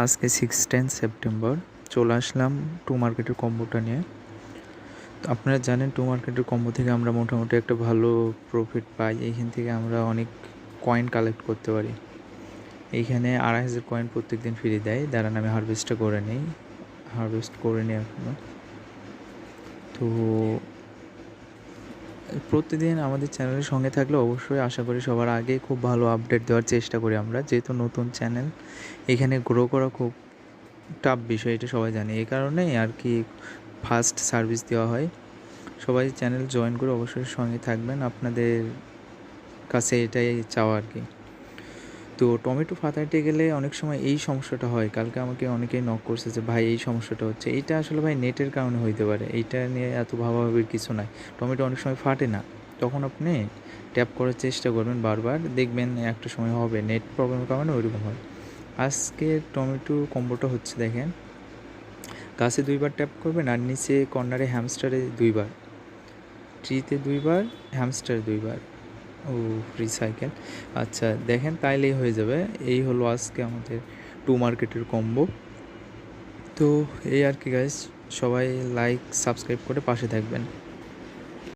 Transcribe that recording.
আজকে 16 সেপ্টেম্বর চলে আসলাম টু মার্কেটের কম্বোটা নিয়ে। তো আপনারা জানেন টু মার্কেটের কম্বো থেকে আমরা মোটামুটি একটা ভালো প্রফিট পাই। এইখান থেকে আমরা অনেক কয়েন কালেক্ট করতে পারি। এইখানে 2,500 কয়েন প্রত্যেক দিন ফ্রি দেয়। দাঁড়ান আমি হারভেস্ট করে নিই এখনও। তো প্রতিদিন আমাদের চ্যানেলের সঙ্গে থাকলে অবশ্যই আশা করি সবার আগে খুব ভালো আপডেট দেওয়ার চেষ্টা করি আমরা, যেহেতু নতুন চ্যানেল এখানে গ্রো করা খুব টাফ বিষয়, এটা সবাই জানে। এই কারণেই আর কি ফাস্ট সার্ভিস দেওয়া হয়। সবাই চ্যানেল জয়েন করে অবশ্যই সঙ্গে থাকবেন, আপনাদের কাছে এটাই চাওয়া আর কি। তো টমেটো ফাটাইতে গেলে অনেক সময় এই সমস্যাটা হয়। কালকে আমাকে অনেকেই নক করছে যে ভাই এই সমস্যাটা হচ্ছে। এইটা আসলে ভাই নেটের কারণে হইতে পারে, এইটা নিয়ে এত ভাবাভাবির কিছু নাই। টমেটো অনেক সময় ফাটে না, তখন আপনি ট্যাপ করার চেষ্টা করবেন বারবার, দেখবেন একটা সময় হবে। নেট প্রবলেমের কারণে ওইরকম হয়। আজকে টমেটো কম্বোটা হচ্ছে দেখেন, গাছে 2বার ট্যাপ করবেন আর নিচে কর্নারে হ্যামস্টারে 2বার, ট্রিতে 2বার, হ্যামস্টারে 2বার। ও রিসাইকেল, আচ্ছা দেখেন তাইলেই হয়ে যাবে। এই হলো আজকে আমাদের টু মার্কেটের কম্বো। তো এই আর কি গাইস, সবাই লাইক সাবস্ক্রাইব করে পাশে থাকবেন।